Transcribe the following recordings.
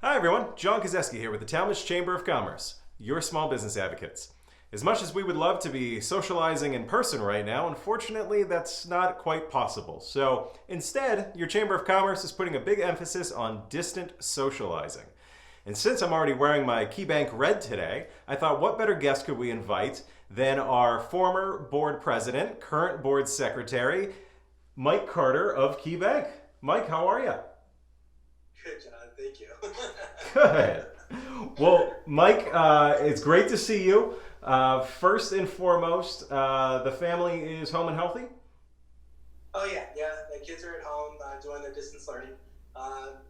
Hi everyone, John Kozeski here with the Tallmadge Chamber of Commerce, your small business advocates. As much as we would love to be socializing in person right now, unfortunately that's not quite possible. So instead, your Chamber of Commerce is putting a big emphasis on distant socializing. And since I'm already wearing my KeyBank red today, I thought what better guest could we invite than our former board president, current board secretary, Mike Carter of KeyBank. Mike, how are you? Good, John. Thank you. Good. Well, Mike, it's great to see you. First and foremost, the family is home and healthy? Oh, yeah. The kids are at home doing their distance learning.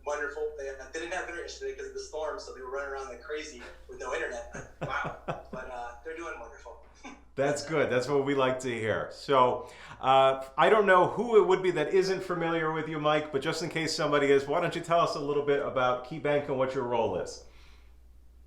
Wonderful. They didn't have internet yesterday because of the storm, so they were running around like crazy with no internet. Wow. But they're doing wonderful. That's good. That's what we like to hear. So I don't know who it would be that isn't familiar with you, Mike, but just in case somebody is, why don't you tell us a little bit about KeyBank and what your role is?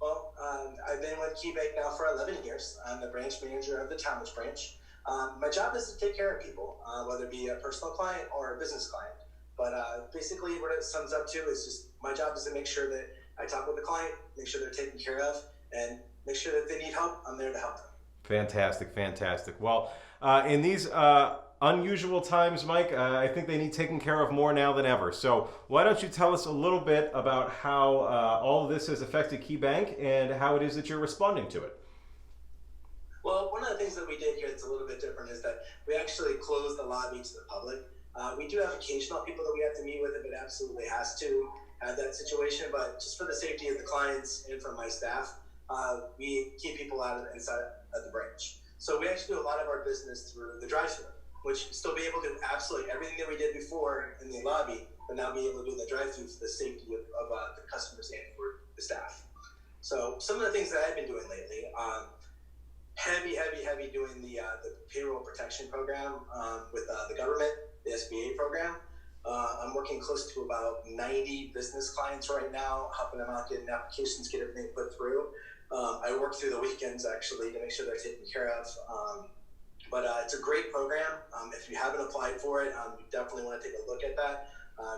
Well, I've been with KeyBank now for 11 years. I'm the branch manager of the Tallmadge branch. My job is to take care of people, whether it be a personal client or a business client. But basically what it sums up to is just my job is to make sure that I talk with the client, make sure they're taken care of, and make sure that if they need help, I'm there to help them. Fantastic, fantastic. Well, in these unusual times, Mike, I think they need taken care of more now than ever. So why don't you tell us a little bit about how all of this has affected KeyBank and how it is that you're responding to it? Well, one of the things that we did here that's a little bit different is that we actually closed the lobby to the public. We do have occasional people that we have to meet with if it absolutely has to have that situation, but just for the safety of the clients and for my staff, we keep people out of inside of the branch. So we actually do a lot of our business through the drive-thru, which still be able to do absolutely everything that we did before in the lobby, but now be able to do the drive-thru for the safety of the customers and for the staff. So some of the things that I've been doing lately, heavy doing the payroll protection program with the government, the SBA program. I'm working close to about 90 business clients right now, helping them out, getting applications, get everything put through. I work through the weekends actually to make sure they're taken care of. But it's a great program. If you haven't applied for it, you definitely want to take a look at that.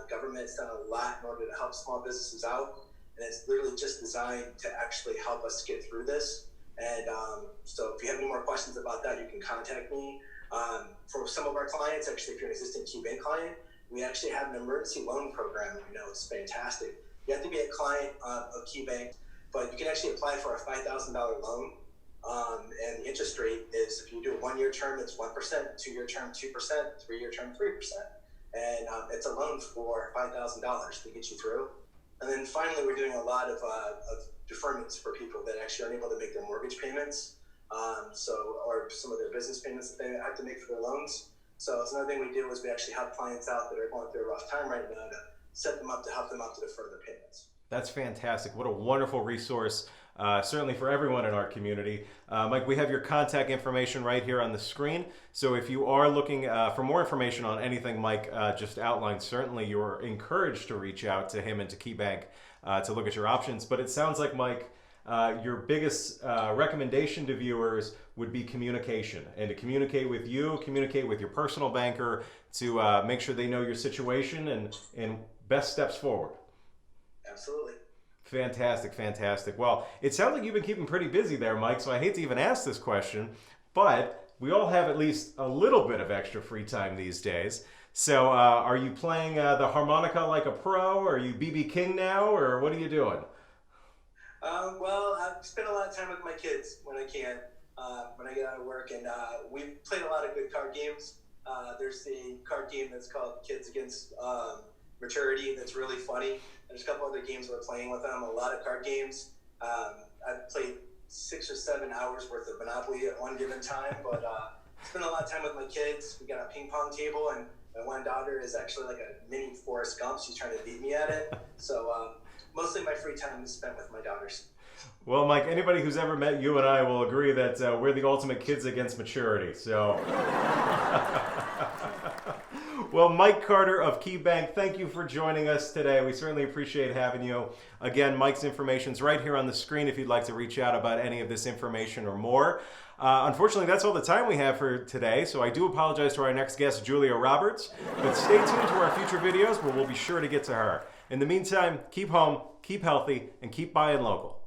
Government's done a lot in order to help small businesses out, and it's literally just designed to actually help us get through this. And so if you have any more questions about that, you can contact me. For some of our clients, actually, if you're an existing KeyBank client, we actually have an emergency loan program. It's fantastic. You have to be a client of KeyBank, but you can actually apply for a $5,000 loan. And the interest rate is, if you do a 1-year term, it's 1%, 2-year term, 2%, 3-year term, 3%. And it's a loan for $5,000 to get you through. And then finally, we're doing a lot of deferments for people that actually aren't able to make their mortgage payments, or some of their business payments that they have to make for their loans. So it's another thing we do is we actually help clients out that are going through a rough time right now to set them up to help them out to defer their payments. That's fantastic. What a wonderful resource, certainly for everyone in our community. Mike, we have your contact information right here on the screen. So if you are looking for more information on anything Mike just outlined, certainly you're encouraged to reach out to him and to KeyBank to look at your options. But it sounds like, Mike, your biggest recommendation to viewers would be communication, and to communicate with you, communicate with your personal banker to make sure they know your situation and best steps forward. Absolutely. Fantastic, fantastic. Well, it sounds like you've been keeping pretty busy there, Mike, so I hate to even ask this question, but we all have at least a little bit of extra free time these days. So are you playing the harmonica like a pro, or are you BB King now, or what are you doing? Well, I spend a lot of time with my kids when I can, when I get out of work, and we've played a lot of good card games. There's a card game that's called Kids Against Maturity that's really funny. There's a couple other games we're playing with them, a lot of card games. I've played 6 or 7 hours worth of Monopoly at one given time, but spend a lot of time with my kids. We got a ping pong table, and my one daughter is actually like a mini Forrest Gump. She's trying to beat me at it. So mostly my free time is spent with my daughters. Well, Mike, anybody who's ever met you and I will agree that we're the ultimate kids against maturity. So, well, Mike Carter of KeyBank, thank you for joining us today. We certainly appreciate having you. Again, Mike's information's right here on the screen if you'd like to reach out about any of this information or more. Unfortunately, that's all the time we have for today, so I do apologize to our next guest, Julia Roberts, but stay tuned to our future videos where we'll be sure to get to her. In the meantime, keep home, keep healthy, and keep buying local.